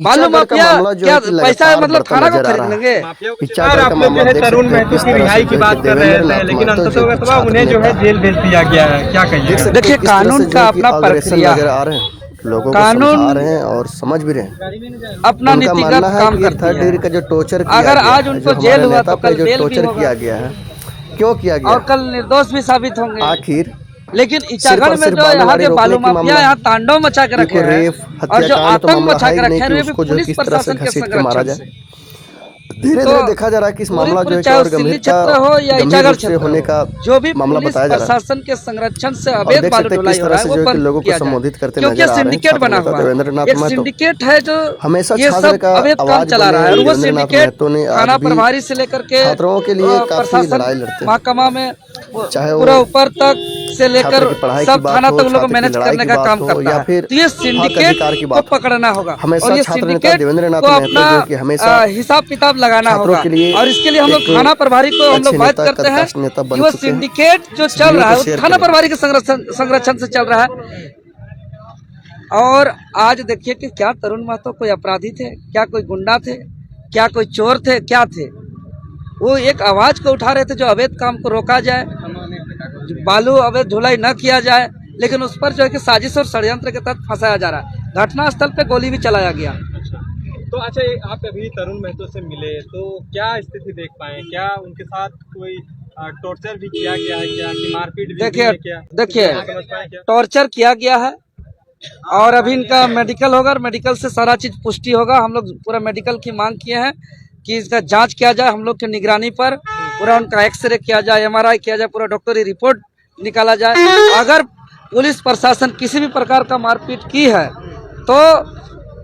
बालू माफिया क्या पैसा मतलब थाना को खरीद लेंगे? आप लोग जो है तरुण महतो की रिहाई की बात कर रहे थे, लेकिन अंततः उन्हें जो है जेल भेज दिया गया है, क्या कहिए? देखिए, कानून का अपना प्रक्रिया है, लोगों को कानून समझा रहे हैं और समझ भी रहे हैं। अपना नीतिगत काम करती थर्ड डिग्री का जो टॉर्चर किया अगर गया आज है, उनको जो जेल हमारे हुआ नेता तो पे कल जो बेल भी टॉर्चर होगा किया गया है, क्यों किया गया और कल निर्दोष भी साबित होंगे। आखिर लेकिन इचागढ़ में जो यहाँ के बालू माफिया यहाँ तांडव मचा के रखे हैं और जो आतंक मचा के रखे हैं, वे भी पुलिस प्रशासन के संरक्षण से। धीरे धीरे देखा जा रहा है कि इस मामला जो है चाहे और सिल्ली गंभीरता क्षेत्र हो या गंभीर इचागढ़ रूप से क्षेत्र होने का जो भी मामला पुलिस बताया जा रहा है। प्रशासन के संरक्षण से और अवैध देख बालू सकते हैं ढुलाई किस हो तरह रहा है से वो जो है कि बंद लोगों को किया जाए, संबोधित करते क्योंकि नजर आ रहे हैं। सिंडिकेट बना हुआ है, देवेंद्रनाथ एक महतो सिंडिकेट है जो हमेशा ये छात्र सब का अवैध काम आवाज चला रहा है। और वो देवेंद्रनाथ सिंडिकेट महतो ने थाना आज भी प्रभारी से लेकर के छात्रों के लिए काफी प्रशासन लड़ाई लड़ते हैं, महकमा में चाहे वो पूरा ऊपर तक से लेकर छात्र की पढ़ाई की सब बात थाना हो, तक लोग छात्र की मैनेज लड़ाई करने की का बात काम हो, करता या है। फिर तो ये हक सिंडिकेट अधिकार की को बात हो। पकड़ना होगा हमेशा और ये छात्र नेता सिंडिकेट देवेंद्रनाथ को महतो अपना जो कि हमेशा हिसाब किताब लगाना छात्रों होगा। के लिए और इसके लिए हम लोग एक थाना प्रभारी को हम लोग अच्छे बात नेता, करते हैं कदकास्ट नेता बन कि वो चुके हैं। सिंडिकेट जो चल वीडियो रहा है को वो शेयर थाना करें। प्रभारी के संरक्षण से चल रहा है। और आज देखिए कि क्या तरुण महतो कोई अपराधी थे, क्या कोई गुंडा थे, क्या कोई चोर थे, क्या थे? वो एक आवाज को उठा रहे थे जो अवैध काम को रोका जाए, बालू अवैध ढुलाई न किया जाए, लेकिन उस पर जो है कि साजिश और षड्यंत्र के तहत फंसाया जा रहा है। घटनास्थल पे गोली भी चलाया गया। तो अच्छा, आप अभी तरुण महतो से मिले तो क्या स्थिति देख पाए? क्या उनके साथ कोई टॉर्चर भी किया गया है, क्या कि मारपीट भी हुई है क्या? देखिए टॉर्चर किया गया है और अभी इनका मेडिकल होगा और मेडिकल से सारा चीज पुष्टि होगा। हम लोग पूरा मेडिकल की मांग किए हैं कि इसका जांच किया जाए हम लोग की निगरानी पर, पूरा उनका एक्सरे किया जाए, MRI किया जाए, पूरा डॉक्टरी रिपोर्ट निकाला जाए। अगर पुलिस प्रशासन किसी भी प्रकार का मारपीट की है तो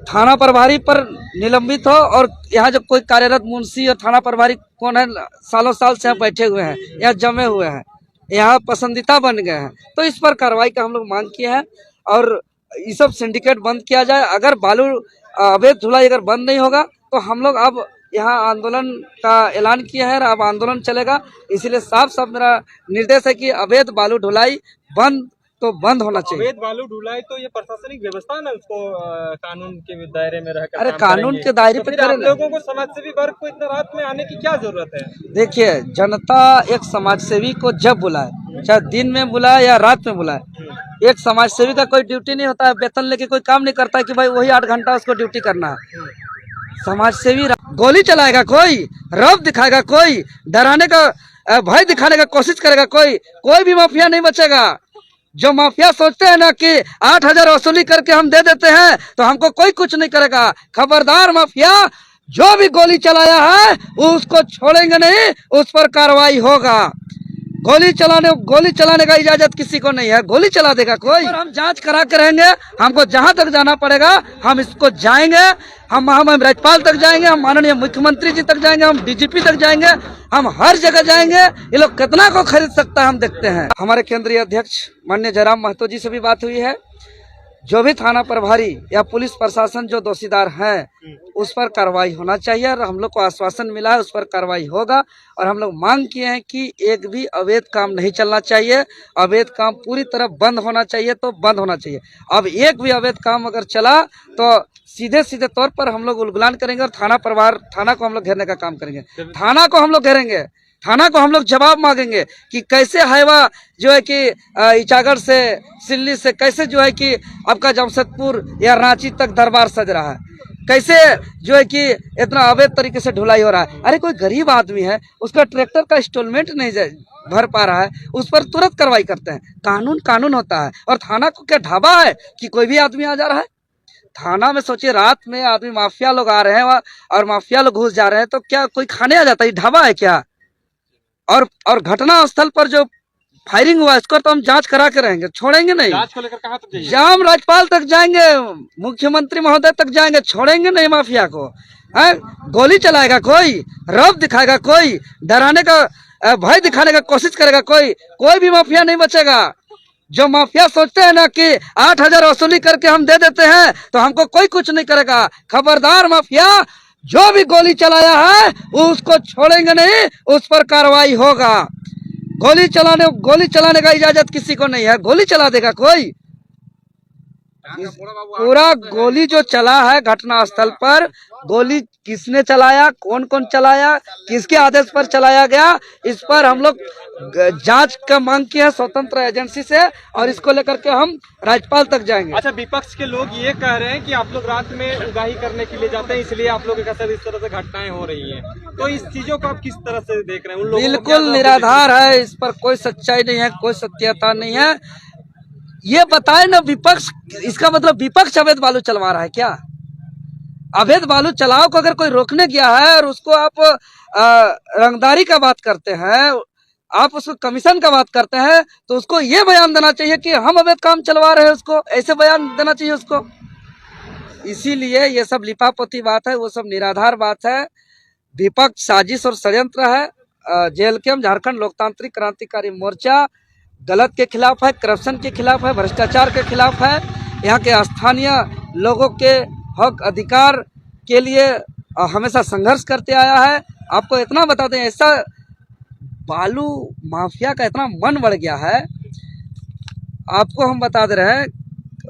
थाना प्रभारी पर निलंबित हो। और यहाँ जो कोई कार्यरत मुंशी और थाना प्रभारी कौन है, सालों साल से यहाँ बैठे हुए हैं, यहाँ जमे हुए हैं, यहाँ पसंदीदा बन गए हैं, तो इस पर कार्रवाई का हम लोग मांग किए हैं और ये सब सिंडिकेट बंद किया जाए। अगर बालू अवैध ढुलाई अगर बंद नहीं होगा तो हम लोग अब यहाँ आंदोलन का ऐलान किया है और अब आंदोलन चलेगा। इसीलिए साफ साफ मेरा निर्देश है कि अवैध बालू ढुलाई बंद होना चाहिए। अवैध बालू ढुलाई तो ये प्रशासनिक व्यवस्था ना, उसको कानून के दायरे में रहकर अरे काम कानून करेंगे। के दायरे तो पे फिर करें आप ना। लोगों को समाजसेवी वर्ग को इतना रात में आने की क्या जरूरत है? देखिए, जनता एक समाजसेवी को जब बुलाए, चाहे दिन में बुलाए या रात में बुलाए, एक समाजसेवी का कोई ड्यूटी नहीं होता है, वेतन लेके कोई काम नहीं करता है कि भाई वही 8 घंटा उसको ड्यूटी करना है। समाजसेवी गोली चलाएगा कोई, रौब दिखाएगा कोई, डराने का भय दिखाने का कोशिश करेगा कोई भी माफिया नहीं बचेगा। जो माफिया सोचते हैं ना कि 8,000 वसूली करके हम दे देते हैं तो हमको कोई कुछ नहीं करेगा। खबरदार माफिया, जो भी गोली चलाया है उसको छोड़ेंगे नहीं, उस पर कार्रवाई होगा। गोली चलाने का इजाजत किसी को नहीं है, गोली चला देगा कोई। और हम जांच करा के रहेंगे, हमको जहां तक जाना पड़ेगा हम इसको जाएंगे। हम राज्यपाल तक जाएंगे, हम माननीय मुख्यमंत्री जी तक जाएंगे, हम DGP तक जाएंगे, हम हर जगह जाएंगे। ये लोग कितना को खरीद सकता है हम देखते हैं। हमारे केंद्रीय अध्यक्ष माननीय जयराम महतो जी से भी बात हुई है। जो भी थाना प्रभारी या पुलिस प्रशासन जो दोषीदार हैं उस पर कार्रवाई होना चाहिए और हम लोग को आश्वासन मिला है उस पर कार्रवाई होगा। और हम लोग मांग किए हैं कि एक भी अवैध काम नहीं चलना चाहिए, अवैध काम पूरी तरह बंद होना चाहिए तो बंद होना चाहिए। अब एक भी अवैध काम अगर चला तो सीधे तौर पर हम लोग उलगुलान करेंगे और थाना को हम लोग घेरने का काम करेंगे। थाना को हम लोग घेरेंगे, थाना को हम लोग जवाब मांगेंगे कि कैसे हाईवा जो है कि इचागढ़ से सिल्ली से कैसे जो है कि आपका जमशेदपुर या रांची तक दरबार सज रहा है, कैसे जो है कि इतना अवैध तरीके से ढुलाई हो रहा है। अरे कोई गरीब आदमी है, उसका ट्रैक्टर का इंस्टॉलमेंट नहीं भर पा रहा है, उस पर तुरंत कार्रवाई करते हैं। कानून होता है। और थाना को क्या ढाबा है कि कोई भी आदमी आ जा रहा है थाना में? सोचिए, रात में आदमी माफिया लोग आ रहे हैं और माफिया लोग घुस जा रहे हैं तो क्या कोई खाने आ जाता है? ढाबा है क्या? और घटना स्थल पर जो फायरिंग हुआ इसको तो हम जांच करा के रहेंगे, छोड़ेंगे नहीं। जांच को लेकर कहां तक जाएंगे? हम राज्यपाल तक जाएंगे, मुख्यमंत्री महोदय तक जाएंगे, छोड़ेंगे नहीं माफिया को। गोली चलाएगा कोई, रौब दिखाएगा कोई, डराने का भय दिखाने का कोशिश करेगा कोई भी माफिया नहीं बचेगा। जो माफिया सोचते हैं ना कि 8,000 वसूली करके हम दे देते हैं तो हमको कोई कुछ नहीं करेगा। खबरदार माफिया, जो भी गोली चलाया है उसको छोड़ेंगे नहीं, उस पर कार्रवाई होगा। गोली चलाने का इजाजत किसी को नहीं है, गोली चला देगा कोई। पूरा गोली जो चला है घटना स्थल पर, गोली किसने चलाया, कौन कौन चलाया, किसके आदेश पर चलाया गया, इस पर हम लोग जांच का मांग की है स्वतंत्र एजेंसी से, और इसको लेकर के हम राज्यपाल तक जाएंगे। अच्छा, विपक्ष के लोग ये कह रहे हैं कि आप लोग रात में उगाही करने के लिए जाते हैं, इसलिए आप लोगों के साथ इस तरह से घटनाएं हो रही हैं, तो इस चीजों को आप किस तरह से देख रहे हैं? उन लोगों को बिल्कुल निराधार है, इस पर कोई सच्चाई नहीं है, कोई सत्यता नहीं है। ये बताए ना विपक्ष, इसका मतलब विपक्ष अवैध बालू चलवा रहा है क्या? अवैध बालू चलाओ को अगर कोई रोकने गया है और उसको आप रंगदारी का बात करते हैं, आप उसको कमीशन का बात करते हैं, तो उसको ये बयान देना चाहिए कि हम अवैध काम चलवा रहे हैं, उसको ऐसे बयान देना चाहिए उसको। इसीलिए ये सब लिपापोती बात है, वो सब निराधार बात है, विपक्ष साजिश और षड्यंत्र है। जेएलकेएम झारखंड लोकतांत्रिक क्रांतिकारी मोर्चा गलत के खिलाफ है, करप्शन के खिलाफ है, भ्रष्टाचार के खिलाफ है। यहाँ के स्थानीय लोगों के हक अधिकार के लिए हमेशा संघर्ष करते आया है। आपको इतना बता दें, ऐसा बालू माफिया का इतना मन बढ़ गया है, आपको हम बता दे रहे हैं,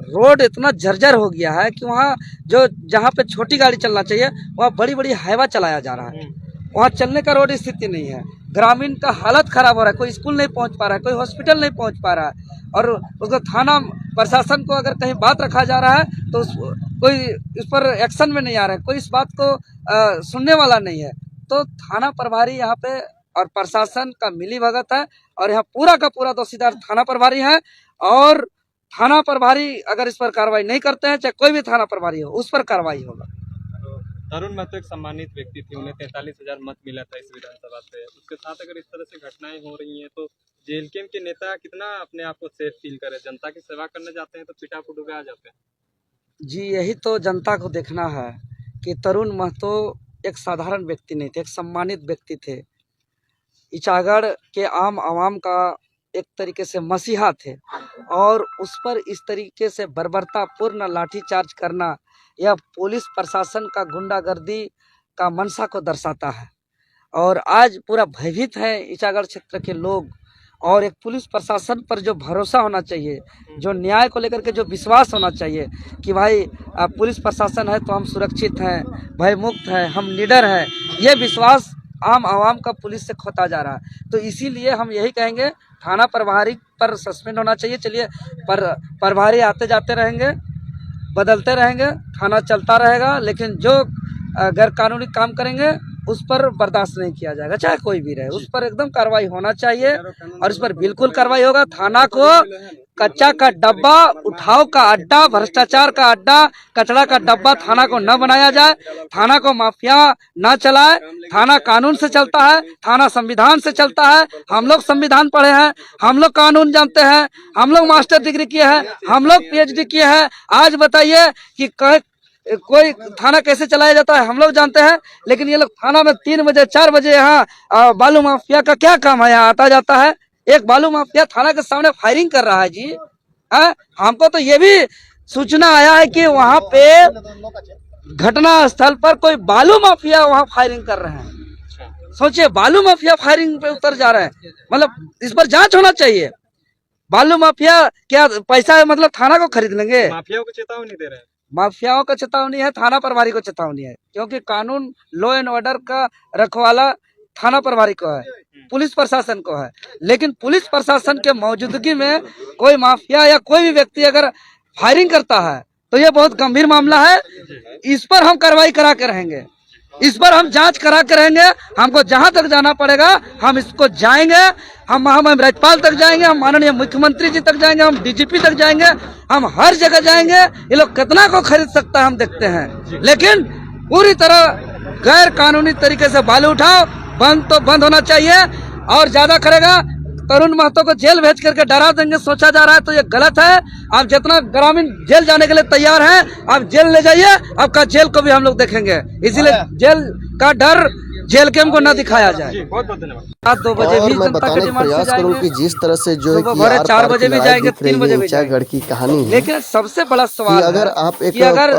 रोड इतना जर्जर हो गया है कि वहाँ जहाँ पे छोटी गाड़ी चलना चाहिए वहाँ बड़ी बड़ी हाईवा चलाया जा रहा है, वहाँ चलने का रोड स्थिति नहीं है। ग्रामीण का हालत खराब हो रहा है, कोई स्कूल नहीं पहुँच पा रहा है, कोई हॉस्पिटल नहीं पहुँच पा रहा है, और उसको थाना प्रशासन को अगर कहीं बात रखा जा रहा है तो कोई इस पर एक्शन में नहीं आ रहा है, कोई इस बात को सुनने वाला नहीं है। तो थाना प्रभारी यहाँ पे और प्रशासन का मिली भगत है, और यहाँ पूरा का पूरा दोषीदार थाना प्रभारी है, और थाना प्रभारी अगर इस पर कार्रवाई नहीं करते हैं, चाहे कोई भी थाना प्रभारी हो, उस पर कार्रवाई होगा। तरुण महतो एक सम्मानित व्यक्ति थे, उन्हें 43,000 मत मिला था इस विधानसभा से, उसके साथ अगर इस तरह से घटनाएं हो रही हैं तो जेएलकेएम के नेता कितना अपने आप को सेफ फील करे? जनता की सेवा करने जाते हैं तो पिटा पुटू के आ जाते हैं। जी, यही तो जनता को देखना है कि तरुण महतो एक साधारण व्यक्ति नहीं थे, एक सम्मानित व्यक्ति थे, इचागढ़ के आम आवाम का एक तरीके से मसीहा थे, और उस पर इस तरीके से बर्बरतापूर्ण लाठीचार्ज करना यह पुलिस प्रशासन का गुंडागर्दी का मंशा को दर्शाता है। और आज पूरा भयभीत है इचागढ़ क्षेत्र के लोग, और एक पुलिस प्रशासन पर जो भरोसा होना चाहिए, जो न्याय को लेकर के जो विश्वास होना चाहिए कि भाई पुलिस प्रशासन है तो हम सुरक्षित हैं, भयमुक्त हैं, हम निडर हैं, ये विश्वास आम आवाम का पुलिस से खोता जा रहा है। तो इसीलिए हम यही कहेंगे, थाना प्रभारी पर सस्पेंड होना चाहिए। चलिए, प्रभारी आते जाते रहेंगे, बदलते रहेंगे, थाना चलता रहेगा, लेकिन जो गैर कानूनी काम करेंगे उस पर बर्दाश्त नहीं किया जाएगा, चाहे कोई भी रहे, उस पर एकदम कार्रवाई होना चाहिए, और इस पर बिल्कुल कार्रवाई होगा। थाना को कच्चा का डब्बा, उठाव का अड्डा, भ्रष्टाचार का अड्डा, कचरा का डब्बा थाना को न बनाया जाए, थाना को माफिया न चलाए। थाना कानून से चलता है, थाना संविधान से चलता है। हम लोग संविधान पढ़े हैं, हम लोग कानून जानते हैं, हम लोग मास्टर डिग्री किए हैं, हम लोग पीएचडी किए हैं। आज बताइए कि कोई थाना कैसे चलाया जाता है, हम लोग जानते हैं, लेकिन ये लोग थाना में 3 बजे 4 बजे यहाँ बालू माफिया का क्या काम है, यहाँ आता जाता है। एक बालू माफिया थाना के सामने फायरिंग कर रहा है जी। हमको तो ये भी सूचना आया है कि वहाँ पे घटना स्थल पर कोई बालू माफिया वहाँ फायरिंग कर रहे हैं। सोचिए, बालू माफिया फायरिंग पे उतर जा रहे हैं, मतलब इस पर जांच होना चाहिए। बालू माफिया क्या पैसा मतलब थाना को खरीद लेंगे? माफियाओं को चेतावनी दे रहे हैं। माफियाओं को चेतावनी है, थाना प्रभारी को चेतावनी है, क्योंकि कानून लॉ एंड ऑर्डर का रखवाला थाना प्रभारी को है, पुलिस प्रशासन को है। लेकिन पुलिस प्रशासन के मौजूदगी में कोई माफिया या कोई भी व्यक्ति अगर फायरिंग करता है तो ये बहुत गंभीर मामला है। इस पर हम कार्रवाई करा के रहेंगे, इस पर हम जांच करा के रहेंगे। हमको जहां तक जाना पड़ेगा हम इसको जाएंगे, हम राज्यपाल तक जाएंगे, हम माननीय मुख्यमंत्री जी तक जाएंगे, हम डीजीपी तक जाएंगे, हम हर जगह जाएंगे। ये लोग कितना को खरीद सकता है हम देखते हैं, लेकिन पूरी तरह गैर कानूनी तरीके से बालू उठाओ बंद तो बंद होना चाहिए। और ज्यादा करेगा तरुण महतो को जेल भेज करके डरा देंगे सोचा जा रहा है, तो ये गलत है। आप जितना ग्रामीण जेल जाने के लिए तैयार हैं, आप जेल ले जाइए, आपका जेल को भी हम लोग देखेंगे। इसीलिए जेल का डर जेएलकेएम को न दिखाया जाए। बहुत बहुत धन्यवाद। रात 2 बजे भी और मैं जनता बताने के का डिमांड से प्रयास करूं कि जाएंगे, जिस तरह से जो है सुबह कि भोरे आर 4 पार बजे की भी लड़ाई जाएंगे, दिख रही 3 बजे है भी इचागढ़ की कहानी है। लेकिन सबसे बड़ा कि सवाल अगर है आप एक कि अगर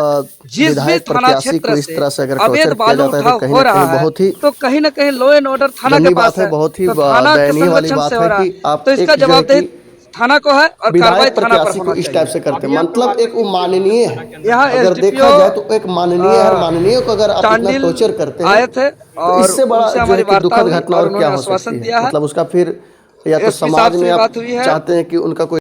जिस भी विधायक थाना प्रत्याशी को क्षेत्र इस तरह से अगर अवैध टॉर्चर किया बालू जाता है उठाव तो कहीं हो ना रहा कहीं है, बहुत ही तो कहीं न कहीं लॉ एंड ऑर्डर थाना गंदी के बात पास है, है, बहुत ही तो थाना के दयनीय वाली संरक्षण बात से हो है रहा कि है। आप तो इसका एक जो है जवाबदेही कि थाना को है और कार्रवाई विधायक थाना पर प्रत्याशी को होना इस टाइप चाहिए। से करते हैं, मतलब एक वो माननीय है। यहाँ अगर SDPO देखा जाए तो एक माननीय है, और माननीय को अगर आप इतना चांडिल टॉर्चर करते आए हैं थे तो और इससे बड़ा उनसे जो हमारी है कि वार्ता दुखद हुई घटना और और क्या उन्होंने हो आश्वासन सकती है। दिया है। मतलब उसका फिर या तो एसपी साहब समाज से में भी आप बात हुई है। चाहते हैं कि उनका कोई